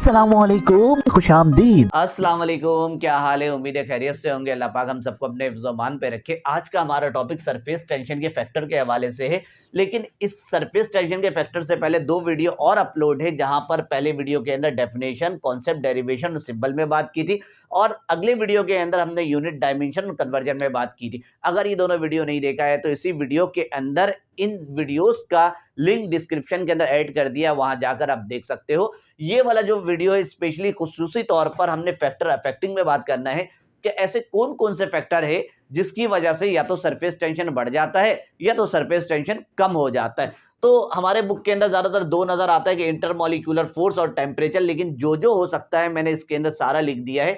अस्सलामुअलैकुम, खुशामदीद। अस्सलाम वालेकुम, क्या हाल है? उम्मीद है खैरियत से होंगे। अल्लाह पाक हम सबको अपने हिफ्ज़-ओ-मान पे रखे। आज का हमारा टॉपिक सरफेस टेंशन के फैक्टर के हवाले से है, लेकिन इस सरफेस टेंशन के फैक्टर से पहले 2 वीडियो और अपलोड है, जहां पर पहले वीडियो के अंदर डेफिनेशन, कॉन्सेप्ट, डेरिवेशन और सिंबल में बात की थी और अगले वीडियो के अंदर हमने यूनिट, डायमेंशन और कन्वर्जन में बात की थी। अगर ये दोनों वीडियो नहीं देखा है तो इसी वीडियो के अंदर इन वीडियोस का लिंक डिस्क्रिप्शन के अंदर ऐड कर दिया, वहां जाकर आप देख सकते हो। ये वाला जो वीडियो है स्पेशली खुसूसी तौर पर हमने फैक्टर अफेक्टिंग में बात करना है कि ऐसे कौन कौन से फैक्टर है जिसकी वजह से या तो सरफेस टेंशन बढ़ जाता है या तो सरफेस टेंशन कम हो जाता है। तो हमारे बुक के अंदर ज्यादातर 2 नजर आता है कि इंटरमॉलिक्यूलर फोर्स और टेम्परेचर, लेकिन जो हो सकता है मैंने इसके अंदर सारा लिख दिया है,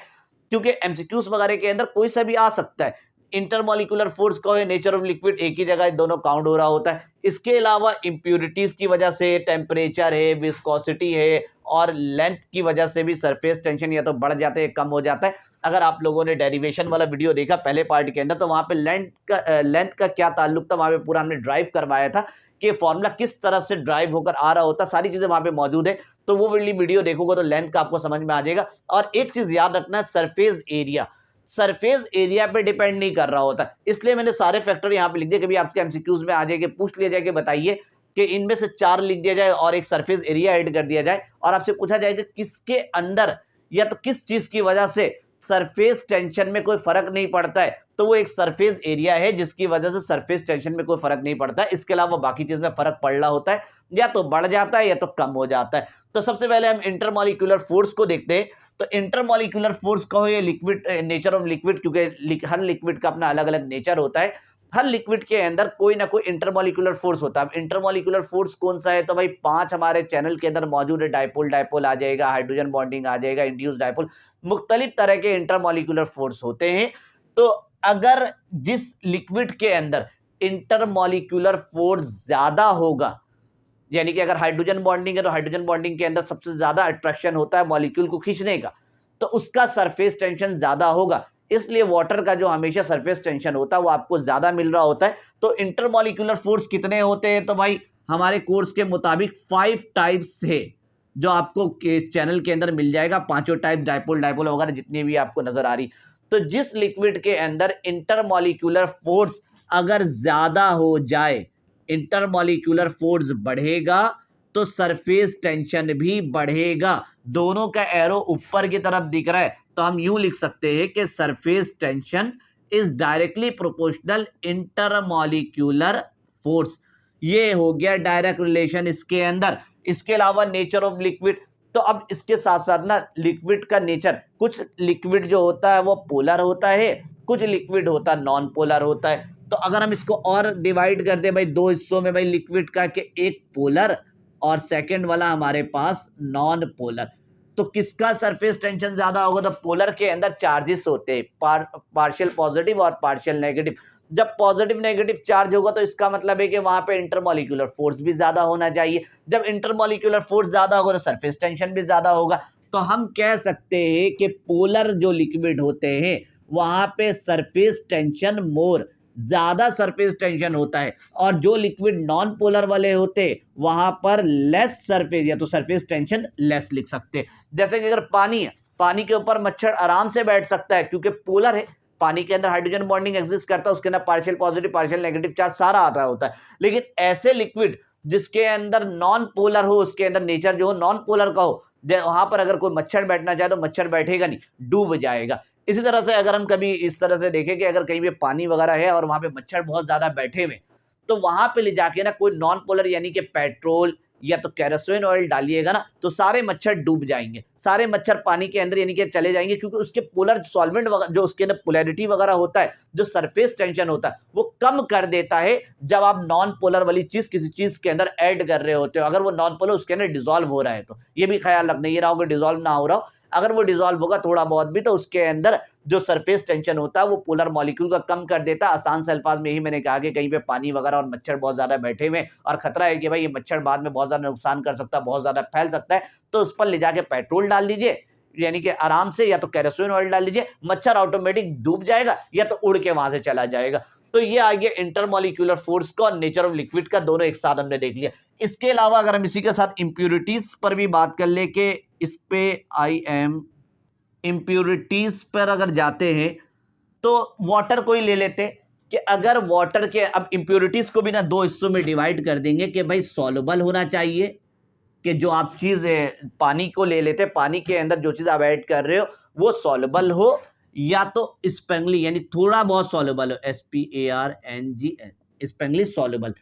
क्योंकि एमसीक्यूज वगैरह के अंदर कोई सा भी आ सकता है। इंटरमॉलिक्यूलर फोर्स का है, नेचर ऑफ लिक्विड, एक ही जगह दोनों काउंट हो रहा होता है। इसके अलावा इंप्यूरिटीज की वजह से, टेम्परेचर है, विस्कोसिटी है और लेंथ की वजह से भी सरफेस टेंशन या तो बढ़ जाता है या कम हो जाता है। अगर आप लोगों ने डेरिवेशन वाला वीडियो देखा पहले पार्ट के अंदर, तो वहां पे लेंथ का क्या ताल्लुक था, वहां पे पूरा हमने ड्राइव करवाया था कि फॉर्मूला किस तरह से ड्राइव होकर आ रहा होता, सारी चीजें वहां पे मौजूद है। तो वो वाली वीडियो देखोगे तो लेंथ का आपको समझ में आ जाएगा। और एक चीज याद रखना, सरफेस एरिया पे डिपेंड नहीं कर रहा होता, इसलिए मैंने सारे फैक्टर यहाँ पे लिख दिए। कभी आपके एमसीक्यूज में आ जाएगा, पूछ लिया जाए कि बताइए कि इनमें से 4 लिख दिया जाए और एक सरफेस एरिया ऐड कर दिया जाए और आपसे पूछा जाए कि किसके अंदर या तो किस चीज की वजह से सरफेस टेंशन में कोई फर्क नहीं पड़ता है, तो वो एक सरफेस एरिया है जिसकी वजह से सरफेस टेंशन में कोई फर्क नहीं पड़ता है। इसके अलावा बाकी चीज में फर्क पड़ रहा होता है, या तो बढ़ जाता है या तो कम हो जाता है। तो सबसे पहले हम इंटरमॉलिक्यूलर फोर्स को देखते हैं। तो इंटरमॉलिक्यूलर फोर्स कहो या लिक्विड, नेचर ऑफ लिक्विड, क्योंकि हर लिक्विड का अपना अलग अलग नेचर होता है। हर लिक्विड के अंदर कोई ना कोई इंटरमॉलिक्यूलर फोर्स होता है। इंटरमॉलिक्यूलर फोर्स कौन सा है, तो भाई 5 हमारे चैनल के अंदर मौजूद है। डाइपोल डाइपोल आ जाएगा, हाइड्रोजन बॉन्डिंग आ जाएगा, इंड्यूस डाइपोल, मुख्तलिफ तरह के इंटरमॉलिक्यूलर फोर्स होते हैं। तो अगर जिस लिक्विड के अंदर इंटरमॉलिक्यूलर फोर्स ज्यादा होगा, यानी कि अगर हाइड्रोजन बॉन्डिंग है तो हाइड्रोजन बॉन्डिंग के अंदर सबसे ज्यादा अट्रैक्शन होता है मॉलिक्यूल को खींचने का, तो उसका सरफेस टेंशन ज्यादा होगा। इसलिए वाटर का जो हमेशा सरफेस टेंशन होता है वो आपको ज्यादा मिल रहा होता है। तो इंटरमॉलिक्यूलर फोर्स कितने होते हैं, तो भाई हमारे कोर्स के मुताबिक 5 टाइप्स है जो आपको इस चैनल के अंदर मिल जाएगा। 5 टाइप, डाइपोल डाइपोल वगैरह जितनी भी आपको नजर आ रही। तो जिस लिक्विड के अंदर इंटरमॉलिक्यूलर फोर्स अगर ज्यादा हो जाए, इंटरमॉलिक्यूलर फोर्स बढ़ेगा तो सरफेस टेंशन भी बढ़ेगा। दोनों का एरो ऊपर की तरफ दिख रहा है, तो हम यूं लिख सकते हैं कि surface tension is directly proportional intermolecular force. ये हो गया डायरेक्ट रिलेशन इसके अंदर। इसके अलावा नेचर ऑफ लिक्विड, तो अब इसके साथ साथ ना लिक्विड का नेचर, कुछ लिक्विड जो होता है वो पोलर होता है, कुछ लिक्विड होता है नॉन पोलर होता है। तो अगर हम इसको और डिवाइड कर दे भाई 2 हिस्सों में, भाई लिक्विड का, कि एक पोलर और सेकंड वाला हमारे पास नॉन पोलर, तो किसका सरफेस टेंशन ज्यादा होगा, तो पोलर के अंदर चार्जेस होते हैं, पार्शियल पॉजिटिव और पार्शियल नेगेटिव। जब पॉजिटिव नेगेटिव चार्ज होगा तो इसका मतलब है कि वहां पे इंटरमॉलिक्यूलर फोर्स भी ज्यादा होना चाहिए। जब इंटरमॉलिक्यूलर फोर्स ज्यादा होगा तो सरफेस टेंशन भी ज्यादा होगा। तो हम कह सकते हैं कि पोलर जो लिक्विड होते हैं वहां पे सरफेस टेंशन मोर, ज्यादा सरफेस टेंशन होता है, और जो लिक्विड नॉन पोलर वाले होते वहां पर लेस सरफेस या तो सरफेस टेंशन लेस लिख सकते हैं। जैसे कि अगर पानी है, पानी के ऊपर मच्छर आराम से बैठ सकता है क्योंकि पोलर है, पानी के अंदर हाइड्रोजन बॉन्डिंग एग्जिस्ट करता है, उसके अंदर partial positive partial negative charge सारा आ रहा होता है। लेकिन ऐसे लिक्विड जिसके अंदर नॉन पोलर हो, उसके अंदर नेचर जो हो नॉन पोलर का हो, वहां पर अगर कोई मच्छर बैठना चाहे तो मच्छर बैठेगा नहीं, डूब जाएगा। इसी तरह से अगर हम कभी इस तरह से देखें कि अगर कहीं पे पानी वगैरह है और वहां पे मच्छर बहुत ज्यादा बैठे हुए, तो वहां पे ले जाके ना कोई नॉन पोलर यानी कि पेट्रोल या तो केरोसिन ऑयल डालिएगा ना, तो सारे मच्छर डूब जाएंगे, सारे मच्छर पानी के अंदर यानी कि चले जाएंगे, क्योंकि उसके पोलर सॉल्वेंट जो उसके अंदर पोलैरिटी वगैरह होता है, जो सरफेस टेंशन होता है वो कम कर देता है जब आप नॉन पोलर वाली चीज किसी चीज के अंदर ऐड कर रहे होते हो। अगर वो नॉन पोलर उसके अंदर डिजोल्व हो रहा है तो ये भी ख्याल रखना, ये ना हो कि डिजोल्व ना हो रहा हो। अगर वो डिजोल्व होगा थोड़ा बहुत भी, तो उसके अंदर जो सरफेस टेंशन होता है वो पोलर मॉलिक्यूल का कम कर देता है। आसान से अल्फाज में यही मैंने कहा कि कहीं पे पानी वगैरह और मच्छर बहुत ज्यादा बैठे हुए और खतरा है कि भाई ये मच्छर बाद में बहुत ज्यादा नुकसान कर सकता है, बहुत ज्यादा फैल सकता है, तो उस पर ले जाके पेट्रोल डाल दीजिए, यानी कि आराम से, या तो केरोसिन ऑयल डाल दीजिए, मच्छर ऑटोमेटिक डूब जाएगा या तो उड़ के वहां से चला जाएगा। तो ये आ गया इंटरमॉलिक्यूलर फोर्स का और नेचर ऑफ लिक्विड का, दोनों एक साथ हमने देख लिया। इसके अलावा अगर हम इसी के साथ इंप्यूरिटीज पर भी बात कर ले कि इस पे IM इम्प्योरिटीज पर अगर जाते हैं तो वाटर को ही ले लेते कि अगर वाटर के, अब इम्प्योरिटीज को भी ना दो हिस्सों में डिवाइड कर देंगे कि भाई सॉल्युबल होना चाहिए, कि जो आप चीज पानी को ले लेते, पानी के अंदर जो चीज आप ऐड कर रहे हो वो सॉल्युबल हो, या तो स्पेंगली यानी थोड़ा बहुत सॉल्युबल हो, SPARNG स्पेंगली सॉल्युबल,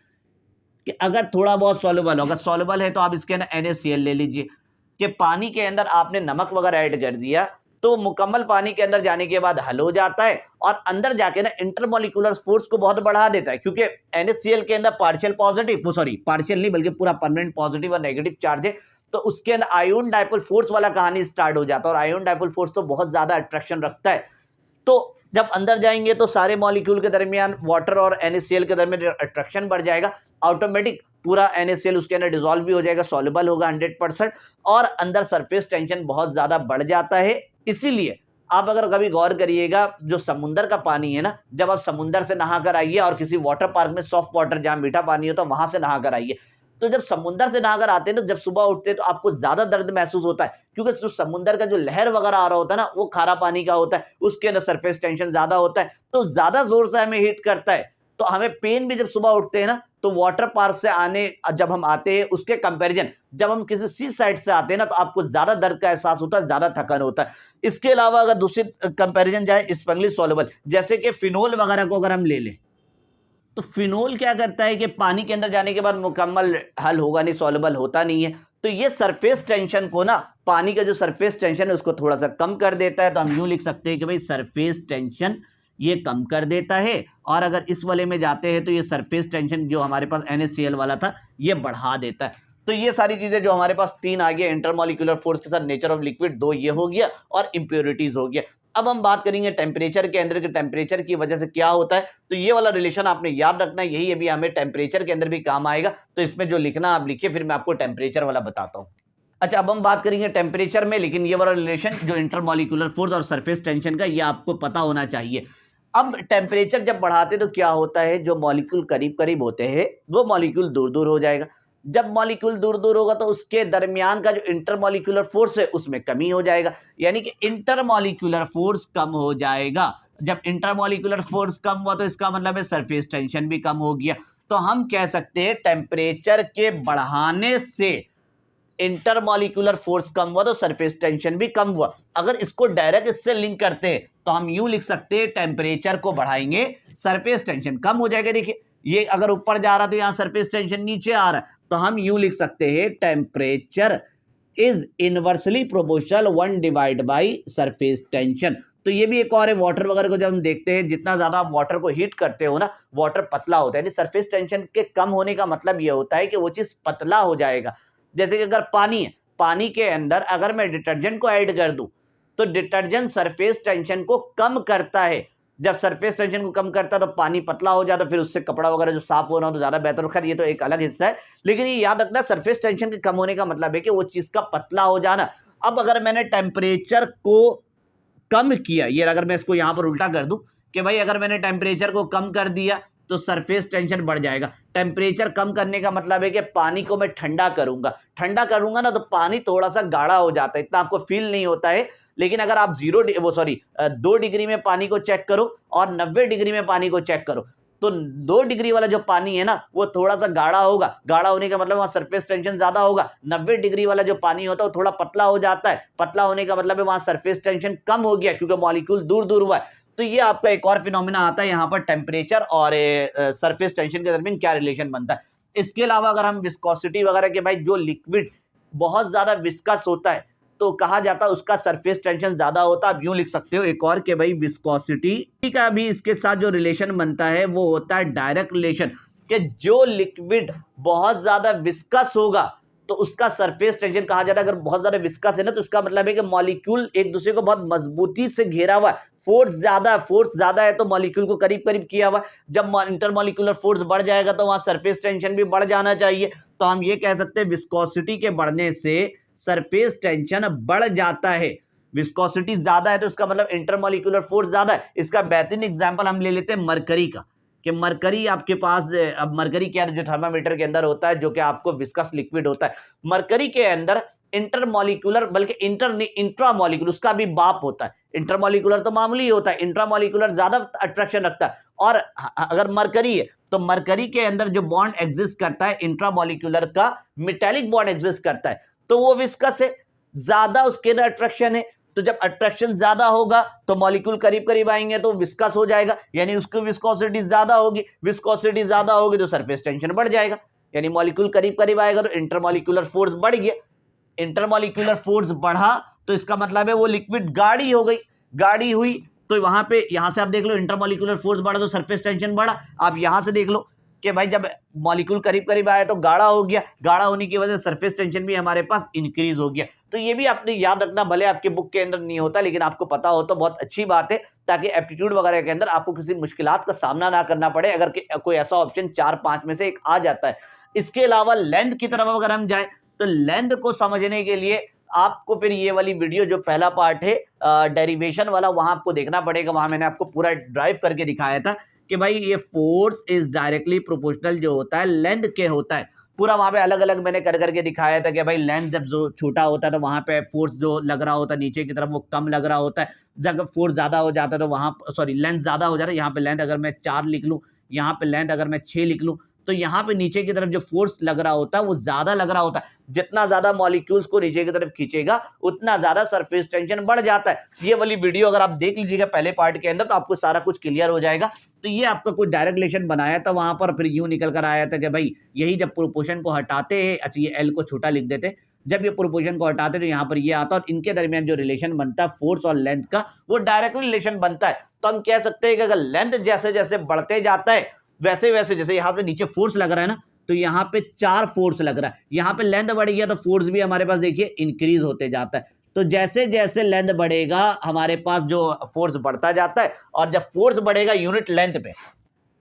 कि अगर थोड़ा बहुत सॉल्युबल हो, अगर सॉल्युबल है तो आप इसके अंदर NaCl ले लीजिए, कि पानी के अंदर आपने नमक वगैरह ऐड कर दिया तो मुकम्मल पानी के अंदर जाने के बाद हल हो जाता है और अंदर जाके ना इंटरमोलिकुलर फोर्स को बहुत बढ़ा देता है, क्योंकि NaCl के अंदर पार्शियल पॉजिटिव, सॉरी पार्शियल नहीं बल्कि पूरा परमानेंट पॉजिटिव और नेगेटिव चार्ज है, तो उसके अंदर आयोन डाइपोल फोर्स वाला कहानी स्टार्ट हो जाता है, और आयोन डाइपोल फोर्स तो बहुत ज्यादा अट्रैक्शन रखता है। तो जब अंदर जाएंगे तो सारे मॉलिक्यूल के दरमियान वाटर और NaCl के दरमियान अट्रैक्शन बढ़ जाएगा, ऑटोमेटिक पूरा NaCl उसके अंदर डिसॉल्व भी हो जाएगा, सॉल्युबल होगा 100%, और अंदर सरफेस टेंशन बहुत ज्यादा बढ़ जाता है। इसीलिए आप अगर कभी गौर करिएगा, जो समुंदर का पानी है ना, जब आप समुंदर से नहा कर आइए और किसी वाटर पार्क में सॉफ्ट वाटर जहां मीठा पानी हो तो वहां से नहा कर आइए, तो जब समुंदर से नहाकर आते हैं तो जब सुबह उठते हैं तो आपको ज्यादा दर्द महसूस होता है, क्योंकि जो समुंदर का जो लहर वगैरह आ रहा होता है ना वो खारा पानी का होता है, उसके अंदर सरफेस टेंशन ज्यादा होता है, तो ज्यादा जोर से हमें हिट करता है, तो हमें पेन भी जब सुबह उठते हैं ना, तो वाटर पार्क से जब हम आते हैं उसके कंपैरिजन जब हम किसी सी साइड से आते हैं ना तो आपको ज्यादा दर्द का एहसास होता है, ज्यादा थकान होता है। इसके अलावा अगर दूसरी कंपैरिजन जाए स्पंगली सॉल्युबल, जैसे कि फिनोल वगैरह को अगर हम ले लें, तो फिनोल क्या करता है कि पानी के अंदर जाने के बाद मुकम्मल हल होगा नहीं, सॉल्युबल होता नहीं है, तो ये सरफेस टेंशन को ना, पानी का जो सरफेस टेंशन है उसको थोड़ा सा कम कर देता है। तो हम यूं लिख सकते हैं कि भाई सरफेस टेंशन ये कम कर देता है, और अगर इस वाले में जाते हैं तो ये सरफेस टेंशन जो हमारे पास NaCl वाला था ये बढ़ा देता है। तो ये सारी चीजें जो हमारे पास तीन आ गया, इंटरमॉलिक्यूलर फोर्स के साथ नेचर ऑफ लिक्विड दो ये हो गया, और इंप्योरिटीज हो गया। अब हम बात करेंगे टेम्परेचर के अंदर के टेम्परेचर की वजह से क्या होता है, तो ये वाला रिलेशन आपने याद रखना है, यही अभी हमें टेम्परेचर के अंदर भी काम आएगा। तो इसमें जो लिखना आप लिखिए, फिर मैं आपको टेम्परेचर वाला बताता हूँ। अच्छा, अब हम बात करेंगे टेम्परेचर में, लेकिन ये वाला रिलेशन जो इंटरमॉलिक्यूलर फोर्स और सरफेस टेंशन का, ये आपको पता होना चाहिए। अब टेम्परेचर जब बढ़ाते तो क्या होता है, जो मॉलिक्यूल करीब करीब होते हैं वो मॉलिक्यूल दूर दूर हो जाएगा। जब मॉलिक्यूल दूर दूर होगा तो उसके दरमियान का जो इंटरमॉलिक्यूलर फोर्स है उसमें कमी हो जाएगा, यानी कि इंटरमॉलिक्यूलर फोर्स कम हो जाएगा। जब इंटरमॉलिक्यूलर फोर्स कम हुआ तो इसका मतलब है सरफेस टेंशन भी कम हो गया। तो हम कह सकते हैं टेम्परेचर के बढ़ाने से इंटरमॉलिक्यूलर फोर्स कम हुआ तो सरफेस टेंशन भी कम हुआ। अगर इसको डायरेक्ट इससे लिंक करते हैं तो हम यूं लिख सकते हैं, टेम्परेचर को बढ़ाएंगे सरफेस टेंशन कम हो जाएगा। देखिए ये अगर ऊपर जा रहा तो यहां सरफेस टेंशन नीचे आ रहा है, तो हम यूं लिख सकते हैं, temperature is inversely proportional 1 divide by surface tension. तो ये भी एक और है, वाटर वगैरह को जब हम देखते हैं, जितना ज्यादा आप वाटर को हीट करते हो ना, वाटर पतला होता है, यानी सरफेस टेंशन के कम होने का मतलब यह होता है कि वो चीज पतला हो जाएगा। जैसे कि अगर पानी है, पानी के अंदर अगर मैं डिटर्जेंट को ऐड कर दूं तो डिटर्जेंट सरफेस टेंशन को कम करता है। जब सरफेस टेंशन को कम करता है तो पानी पतला हो जाता है, फिर उससे कपड़ा वगैरह जो साफ हो रहा हो तो ज्यादा बेहतर। खैर ये तो एक अलग हिस्सा है, लेकिन ये याद रखना, सरफेस टेंशन के कम होने का मतलब है कि वो चीज का पतला हो जाना। अब अगर मैंने टेम्परेचर को कम किया, ये अगर मैं इसको यहां पर उल्टा कर दूं कि भाई अगर मैंने टेम्परेचर को कम कर दिया तो सरफेस टेंशन बढ़ जाएगा। टेम्परेचर कम करने का मतलब है कि पानी को मैं ठंडा करूंगा ना तो पानी थोड़ा सा गाढ़ा हो जाता है, इतना आपको फील नहीं होता है। लेकिन अगर आप 2 डिग्री में पानी को चेक करो और 90 डिग्री में पानी को चेक करो, तो 2 डिग्री वाला जो पानी है ना वो थोड़ा सा गाढ़ा होगा। गाढ़ा होने का मतलब वहां सरफेस टेंशन ज्यादा होगा। 90 डिग्री वाला जो पानी होता है वो थोड़ा पतला हो जाता है। पतला होने का मतलब है वहां सरफेस टेंशन कम हो गया, क्योंकि मॉलिक्यूल दूर दूर हुआ है। तो ये आपका एक और फिनोमिना आता है यहाँ पर, टेम्परेचर और सरफेस टेंशन के दरमियान क्या रिलेशन बनता है। इसके अलावा अगर हम विस्कोसिटी वगैरह के, भाई जो लिक्विड बहुत ज्यादा विस्कस होता है तो कहा जाता है उसका सरफेस टेंशन ज्यादा होता है। आप यूं लिख सकते हो एक और के भाई विस्कोसिटी का भी इसके साथ जो रिलेशन बनता है वो होता है डायरेक्ट रिलेशन, कि जो लिक्विड बहुत ज्यादा विस्कस होगा तो उसका सरफेस टेंशन कहा जाता है। अगर बहुत ज्यादा विस्कस है ना तो इसका मतलब है कि मॉलिक्यूल एक दूसरे को बहुत मजबूती से घेरा हुआ है, फोर्स ज्यादा है तो मॉलिक्यूल को करीब करीब किया हुआ है। जब इंटरमॉलिक्यूलर फोर्स बढ़ जाएगा तो वहां सरफेस टेंशन भी बढ़ जाना चाहिए। तो हम ये कह सकते हैं विस्कोसिटी के बढ़ने से सरफेस टेंशन बढ़ जाता है। विस्कोसिटी ज्यादा है तो इसका मतलब इंटरमॉलिक्यूलर फोर्स ज्यादा है। इसका बेहतरीन एग्जांपल हम ले लेते हैं मरकरी का। कि मरकरी आपके पास, अब मरकरी क्या जो थर्मामीटर के अंदर होता है, जो कि आपको विस्कस लिक्विड होता है, मरकरी के अंदर इंटरमॉलिक्यूलर, बल्कि इंट्रामॉलिक्यूलर उसका भी बाप होता है। इंटरमॉलिक्यूलर तो मामूली होता है, इंट्रामॉलिक्यूलर ज्यादा अट्रैक्शन रखता है। और अगर मरकरी है तो मरकरी के अंदर जो बॉन्ड एग्जिस्ट करता है इंट्रामॉलिक्यूलर का, मेटालिक बॉन्ड एग्जिस्ट करता है, तो वो विस्कस है, ज्यादा उसके अंदर अट्रैक्शन है। तो जब अट्रैक्शन ज्यादा होगा तो मॉलिक्यूल करीब करीब आएंगे तो विस्कस हो जाएगा, यानी उसकी विस्कोसिटी ज्यादा होगी, विस्कोसिटी ज्यादा होगी तो सरफेस टेंशन बढ़ जाएगा, यानी मॉलिक्यूल करीब करीब आएगा तो इंटरमॉलिक्यूलर फोर्स बढ़ गया। इंटरमॉलिक्यूलर फोर्स बढ़ा तो इसका मतलब है वो लिक्विड गाढ़ी हो गई, गाढ़ी हुई तो वहां पे, यहां से आप देख लो इंटरमॉलिक्यूलर फोर्स बढ़ा तो सरफेस टेंशन बढ़ा। आप यहां से देख लो कि भाई जब मॉलिक्यूल करीब करीब आया तो गाढ़ा हो गया, गाढ़ा होने की वजह से सरफेस टेंशन भी हमारे पास इंक्रीज हो गया। तो ये भी आपने याद रखना, भले आपके बुक के अंदर नहीं होता लेकिन आपको पता हो तो बहुत अच्छी बात है, ताकि एप्टीट्यूड वगैरह के अंदर आपको किसी मुश्किलात का सामना ना करना पड़े अगर कोई ऐसा ऑप्शन 4-5 में से एक आ जाता है। इसके अलावा लेंथ की तरफ अगर हम जाए तो लेंथ को समझने के लिए आपको फिर ये वाली वीडियो जो पहला पार्ट है डेरिवेशन वाला, वहां आपको देखना पड़ेगा। वहां मैंने आपको पूरा ड्राइव करके दिखाया था कि भाई ये फोर्स इज डायरेक्टली प्रोपोर्शनल जो होता है लेंथ के होता है, पूरा वहां पे अलग अलग मैंने कर करके दिखाया था कि भाई लेंथ जब जो छोटा होता है तो वहां पे फोर्स जो लग रहा होता है नीचे की तरफ वो कम लग रहा होता है, जब फोर्स ज्यादा हो जाता है तो वहां, सॉरी लेंथ ज्यादा हो जाता है, यहाँ पे लेंथ अगर मैं 4 लिख लूँ, यहाँ पे लेंथ अगर मैं 6 लिख लूँ, तो यहाँ पे नीचे की तरफ जो फोर्स लग रहा होता है वो ज्यादा लग रहा होता है। जितना ज्यादा मॉलिक्यूल्स को नीचे की तरफ खींचेगा उतना ज्यादा सरफेस टेंशन बढ़ जाता है। ये वाली वीडियो अगर आप देख लीजिएगा पहले पार्ट के अंदर तो आपको सारा कुछ क्लियर हो जाएगा। तो ये आपका कोई डायरेक्ट रिलेशन बनाया था वहां पर, फिर यूं निकल कर आया था कि भाई यही जब प्रोपोर्शन को हटाते हैं, अच्छा ये एल को छोटा लिख देते, जब ये प्रोपोर्शन को हटाते तो यहाँ पर ये आता और इनके दरमियान जो रिलेशन बनता है फोर्स और लेंथ का, वो डायरेक्ट रिलेशन बनता है। तो हम कह सकते हैं कि अगर लेंथ जैसे जैसे बढ़ते जाता है वैसे वैसे, जैसे यहाँ पे नीचे फोर्स लग रहा है ना, तो यहाँ पे 4 फोर्स लग रहा है, यहाँ पे लेंथ बढ़ गया तो फोर्स भी हमारे पास देखिए इंक्रीज होते जाता है। तो जैसे जैसे लेंथ बढ़ेगा हमारे पास जो फोर्स बढ़ता जाता है, और जब फोर्स बढ़ेगा यूनिट लेंथ पे,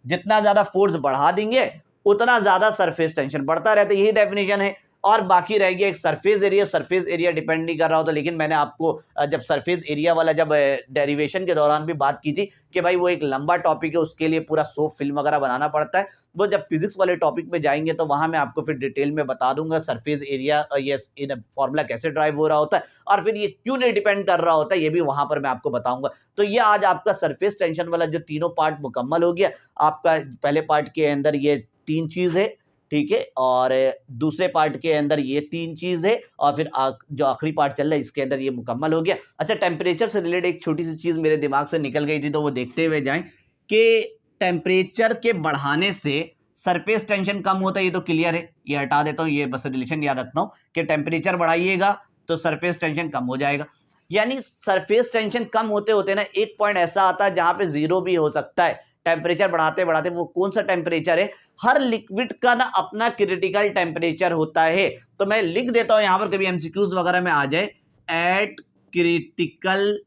जितना ज्यादा फोर्स बढ़ा देंगे उतना ज्यादा सरफेस टेंशन बढ़ता रहता है, यही डेफिनेशन है। और बाकी रह गया एक surface area, surface area depend नहीं कर रहा होता, लेकिन मैंने आपको जब सरफेस एरिया वाला जब डेरिवेशन के दौरान भी बात की थी कि भाई वो एक लंबा टॉपिक है, उसके लिए पूरा सोप फिल्म वगैरह बनाना पड़ता है। वो जब फिजिक्स वाले टॉपिक में जाएंगे तो वहां मैं आपको फिर डिटेल में बता दूंगा सरफेस एरिया ये फॉर्मूला कैसे ड्राइव हो रहा होता है और फिर ये क्यों नहीं डिपेंड कर रहा होता है, ये भी वहां पर मैं आपको बताऊंगा। तो ये आज आपका सरफेस टेंशन वाला जो तीनों पार्ट मुकम्मल हो गया। आपका पहले पार्ट के अंदर ये 3 चीज है, ठीक है, और दूसरे पार्ट के अंदर ये 3 चीज है, और फिर जो आखिरी पार्ट चल रहा है इसके अंदर ये मुकम्मल हो गया। अच्छा, टेम्परेचर से रिलेटेड एक छोटी सी चीज मेरे दिमाग से निकल गई थी, तो वो देखते हुए जाएं कि टेम्परेचर के बढ़ाने से सरफेस टेंशन कम होता है, ये तो क्लियर है, ये हटा देता हूं, ये बस रिलेशन याद रखता हूं कि टेम्परेचर बढ़ाइएगा तो सरफेस टेंशन कम हो जाएगा। यानी सरफेस टेंशन कम होते होते ना एक पॉइंट ऐसा आता है जहां पे 0 भी हो सकता है टेम्परेचर बढ़ाते बढ़ाते। वो कौन सा टेम्परेचर है? हर लिक्विड का ना अपना क्रिटिकल टेम्परेचर होता है। तो मैं लिख देता हूं यहां पर, कभी एमसीक्यूज वगैरह में आ जाए, एट क्रिटिकल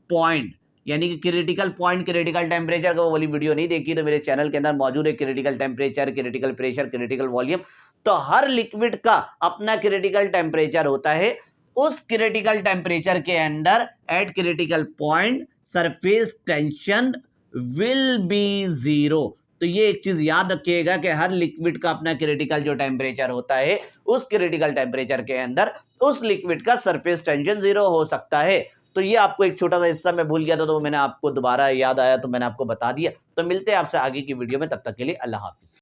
पॉइंट, यानी कि क्रिटिकल पॉइंट क्रिटिकल टेम्परेचर का, वो वाली वीडियो नहीं देखी तो मेरे चैनल के अंदर मौजूद है, critical temperature, critical pressure, critical volume. तो हर लिक्विड का अपना क्रिटिकल टेम्परेचर होता है। उस क्रिटिकल टेम्परेचर के अंदर eight critical point surface tension will be 0। तो ये एक चीज याद रखिएगा कि हर लिक्विड का अपना क्रिटिकल जो टेम्परेचर होता है, उस क्रिटिकल टेम्परेचर के अंदर उस लिक्विड का सरफेस टेंशन 0 हो सकता है। तो ये आपको एक छोटा सा हिस्सा मैं भूल गया था, तो मैंने आपको दोबारा याद आया तो मैंने आपको बता दिया। तो मिलते हैं आपसे आगे की वीडियो में, तब तक के लिए अल्लाह हाफिज।